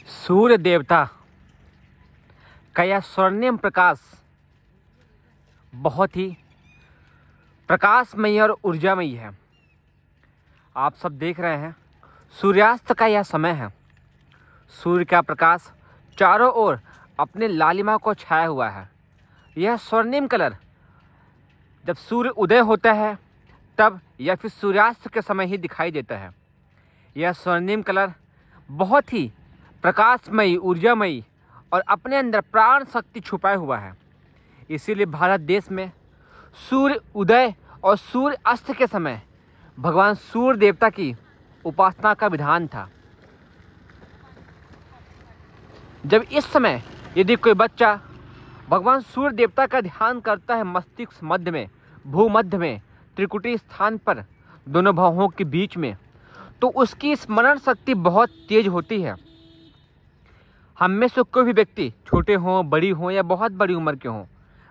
सूर्य देवता का यह स्वर्णिम प्रकाश बहुत ही प्रकाशमयी और ऊर्जामयी है। आप सब देख रहे हैं सूर्यास्त का यह समय है। सूर्य का प्रकाश चारों ओर अपने लालिमा को छाया हुआ है। यह स्वर्णिम कलर जब सूर्य उदय होता है तब या फिर सूर्यास्त के समय ही दिखाई देता है। यह स्वर्णिम कलर बहुत ही प्रकाशमयी, ऊर्जामयी और अपने अंदर प्राण शक्ति छुपाए हुआ है। इसीलिए भारत देश में सूर्य उदय और सूर्य अस्त के समय भगवान सूर्य देवता की उपासना का विधान था। जब इस समय यदि कोई बच्चा भगवान सूर्य देवता का ध्यान करता है मस्तिष्क मध्य में, भूमध्य में, त्रिकुटी स्थान पर, दोनों भवों के बीच में, तो उसकी स्मरण शक्ति बहुत तेज होती है। हम में से कोई भी व्यक्ति, छोटे हों, बड़ी हों या बहुत बड़ी उम्र के हों,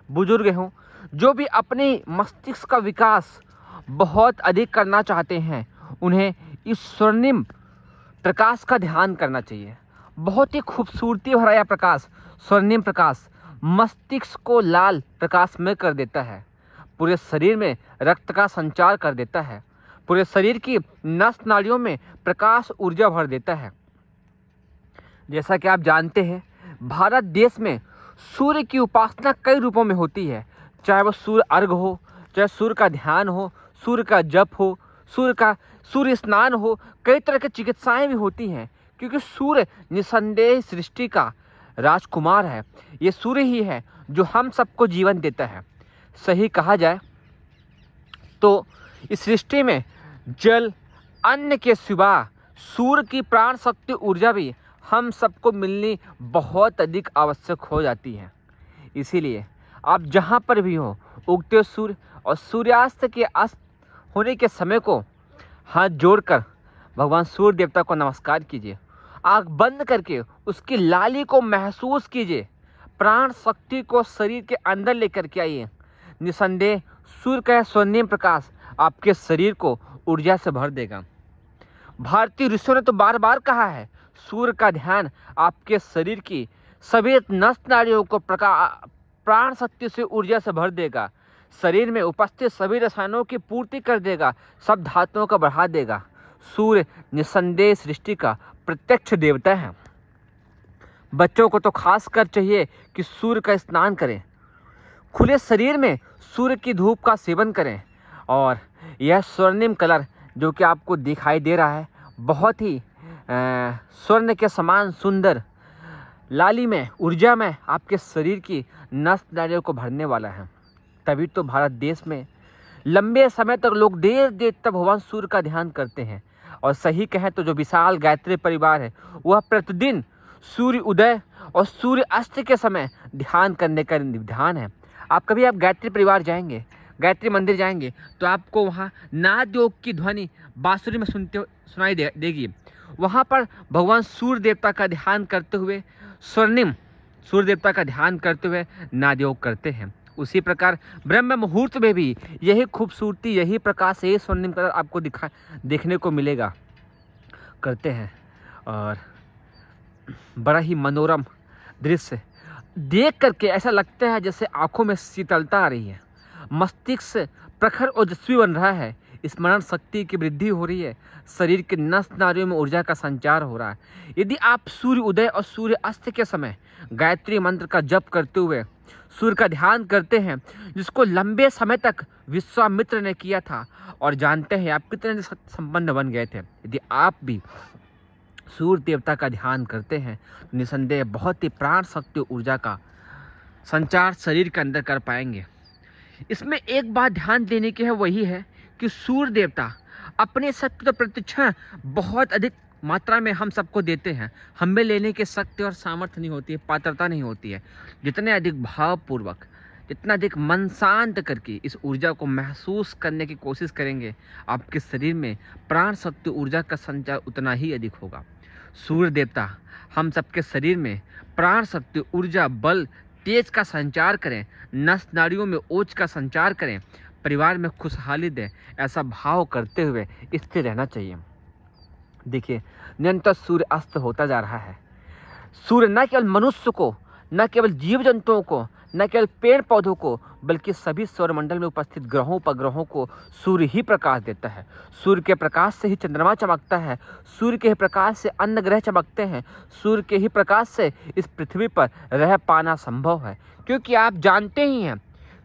बुजुर्ग हों, जो भी अपने मस्तिष्क का विकास बहुत अधिक करना चाहते हैं, उन्हें इस स्वर्णिम प्रकाश का ध्यान करना चाहिए। बहुत ही खूबसूरती भरा यह प्रकाश, स्वर्णिम प्रकाश, मस्तिष्क को लाल प्रकाश में कर देता है। पूरे शरीर में रक्त का संचार कर देता है। पूरे शरीर की नस नाड़ियों में प्रकाश ऊर्जा भर देता है। जैसा कि आप जानते हैं, भारत देश में सूर्य की उपासना कई रूपों में होती है। चाहे वो सूर्य अर्घ हो, चाहे सूर्य का ध्यान हो, सूर्य का जप हो, सूर्य स्नान हो, कई तरह की चिकित्साएं भी होती हैं। क्योंकि सूर्य निसंदेह सृष्टि का राजकुमार है। ये सूर्य ही है जो हम सबको जीवन देता है। सही कहा जाए तो इस सृष्टि में जल, अन्न के सिवा सूर्य की प्राण शक्ति ऊर्जा भी हम सबको मिलनी बहुत अधिक आवश्यक हो जाती है। इसीलिए आप जहाँ पर भी हो, उगते सूर्य और सूर्यास्त के अस्त होने के समय को हाथ जोड़कर भगवान सूर्य देवता को नमस्कार कीजिए। आँख बंद करके उसकी लाली को महसूस कीजिए। प्राण शक्ति को शरीर के अंदर लेकर के आइए। निसंदेह सूर्य का स्वर्णिम प्रकाश आपके शरीर को ऊर्जा से भर देगा। भारतीय ऋषियों ने तो बार बार कहा है, सूर्य का ध्यान आपके शरीर की सभी नस नाड़ियों को प्राण शक्ति से ऊर्जा से भर देगा। शरीर में उपस्थित सभी रसायनों की पूर्ति कर देगा, सब धातुओं को बढ़ा देगा। सूर्य निसंदेह सृष्टि का प्रत्यक्ष देवता है। बच्चों को तो खास कर चाहिए कि सूर्य का स्नान करें, खुले शरीर में सूर्य की धूप का सेवन करें। और यह स्वर्णिम कलर जो कि आपको दिखाई दे रहा है, बहुत ही स्वर्ण के समान सुंदर, लाली में, ऊर्जा में आपके शरीर की नस नाड़ियों को भरने वाला है। तभी तो भारत देश में लंबे समय तक लोग देर देर तक भगवान सूर्य का ध्यान करते हैं। और सही कहें तो जो विशाल गायत्री परिवार है, वह प्रतिदिन सूर्य उदय और सूर्य अस्त के समय ध्यान करने का विधान है। आप कभी गायत्री परिवार जाएंगे, गायत्री मंदिर जाएंगे, तो आपको वहाँ नाद योग की ध्वनि बांसुरी में सुनाई देगी। वहाँ पर भगवान सूर्य देवता का ध्यान करते हुए, स्वर्णिम सूर्य देवता का ध्यान करते हुए नाद योग करते हैं। उसी प्रकार ब्रह्म मुहूर्त में भी यही खूबसूरती, यही प्रकाश, यही स्वर्णिम कलर आपको देखने को मिलेगा, करते हैं। और बड़ा ही मनोरम दृश्य देख करके ऐसा लगता है जैसे आंखों में शीतलता आ रही है, मस्तिष्क प्रखर ओजस्वी बन रहा है, स्मरण शक्ति की वृद्धि हो रही है, शरीर के नस नाड़ियों में ऊर्जा का संचार हो रहा है। यदि आप सूर्य उदय और सूर्य अस्त के समय गायत्री मंत्र का जप करते हुए सूर्य का ध्यान करते हैं, जिसको लंबे समय तक विश्वामित्र ने किया था, और जानते हैं आप कितने संपन्न बन गए थे। यदि आप भी सूर्य देवता का ध्यान करते हैं तो निसंदेह बहुत ही प्राण शक्ति ऊर्जा का संचार शरीर के अंदर कर पाएंगे। इसमें एक बात ध्यान देने की है, वही है कि सूर्य देवता अपने शक्ति प्रतिक्षण बहुत अधिक मात्रा में हम सबको देते हैं। हमें लेने की शक्ति और सामर्थ्य नहीं होती है, पात्रता नहीं होती है। जितने अधिक भावपूर्वक, जितना अधिक मन शांत करके इस ऊर्जा को महसूस करने की कोशिश करेंगे, आपके शरीर में प्राण शक्ति ऊर्जा का संचार उतना ही अधिक होगा। सूर्य देवता हम सबके शरीर में प्राण शक्ति ऊर्जा, बल, तेज का संचार करें, नस नाड़ियों में ओज का संचार करें, परिवार में खुशहाली दें, ऐसा भाव करते हुए स्थिर रहना चाहिए। देखिए, निरंतर सूर्य अस्त होता जा रहा है। सूर्य न केवल मनुष्य को, न केवल जीव जंतुओं को, न केवल पेड़ पौधों को, बल्कि सभी सौरमंडल में उपस्थित ग्रहों उपग्रहों को सूर्य ही प्रकाश देता है। सूर्य के प्रकाश से ही चंद्रमा चमकता है, सूर्य के ही प्रकाश से अन्य ग्रह चमकते हैं, सूर्य के ही प्रकाश से इस पृथ्वी पर रह पाना संभव है। क्योंकि आप जानते ही हैं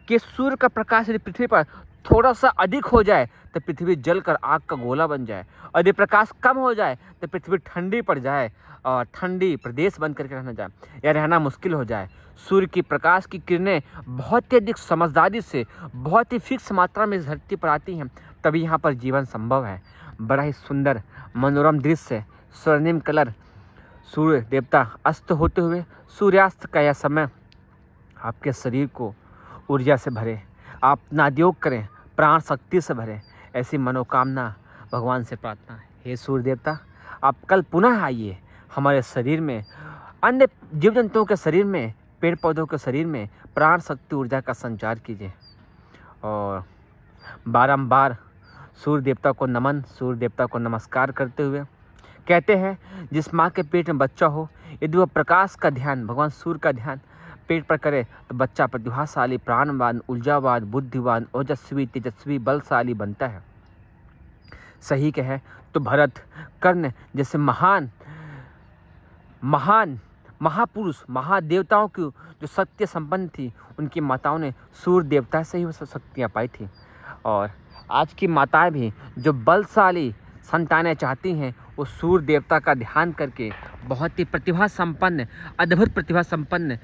कि सूर्य का प्रकाश यदि पृथ्वी पर थोड़ा सा अधिक हो जाए तो पृथ्वी जलकर आग का गोला बन जाए, और यदि प्रकाश कम हो जाए तो पृथ्वी ठंडी पड़ जाए और ठंडी प्रदेश बन करके रहना जाए या रहना मुश्किल हो जाए। सूर्य की प्रकाश की किरणें बहुत ही अधिक समझदारी से, बहुत ही फिक्स मात्रा में इस धरती पर आती हैं, तभी यहाँ पर जीवन संभव है। बड़ा ही सुंदर मनोरम दृश्य, स्वर्णिम कलर, सूर्य देवता अस्त होते हुए, सूर्यास्त का यह समय आपके शरीर को ऊर्जा से भरे, आप नादयोग करें, प्राण शक्ति से भरें, ऐसी मनोकामना भगवान से प्रार्थना है। हे सूर्य देवता, आप कल पुनः आइए हमारे शरीर में, अन्य जीव जंतुओं के शरीर में, पेड़ पौधों के शरीर में प्राण शक्ति ऊर्जा का संचार कीजिए। और बारंबार सूर्य देवता को नमन, सूर्य देवता को नमस्कार करते हुए कहते हैं, जिस माँ के पेट में बच्चा हो, यदि वह प्रकाश का ध्यान, भगवान सूर्य का ध्यान पेट पर करे तो बच्चा प्रतिभाशाली, प्राणवान, ऊर्जावान, बुद्धिवान, ओजस्वी, तेजस्वी, बलशाली बनता है। सही कहे तो भरत, कर्ण जैसे महान महापुरुष, महादेवताओं की जो सत्य संपन्न थी, उनकी माताओं ने सूर्य देवता से ही वो शक्तियाँ पाई थी। और आज की माताएं भी जो बलशाली संतानें चाहती हैं, वो सूर्य देवता का ध्यान करके बहुत ही प्रतिभा संपन्न, अद्भुत प्रतिभा संपन्न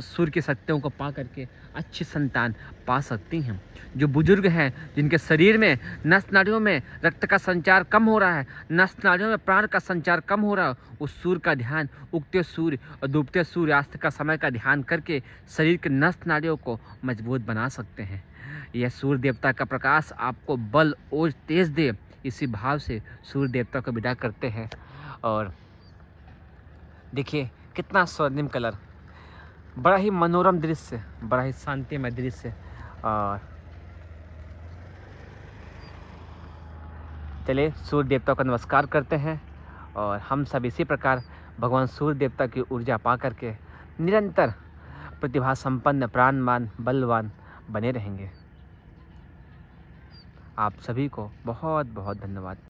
सूर्य की शक्तियों को पा करके अच्छी संतान पा सकती हैं। जो बुजुर्ग हैं, जिनके शरीर में नस नाड़ियों में रक्त का संचार कम हो रहा है, नस नाड़ियों में प्राण का संचार कम हो रहा है, उस सूर्य का ध्यान, उगते सूर्य और डूबते सूर्यास्त का समय का ध्यान करके शरीर के नस नाड़ियों को मजबूत बना सकते हैं। यह सूर्य देवता का प्रकाश आपको बल और तेज दे, इसी भाव से सूर्य देवता को विदा करते हैं। और देखिए कितना स्वर्णिम कलर, बड़ा ही मनोरम दृश्य, बड़ा ही शांतिमय दृश्य। और चलिए सूर्य देवता को नमस्कार करते हैं, और हम सब इसी प्रकार भगवान सूर्य देवता की ऊर्जा पा करके निरंतर प्रतिभा संपन्न, प्राणवान, बलवान बने रहेंगे। आप सभी को बहुत बहुत धन्यवाद।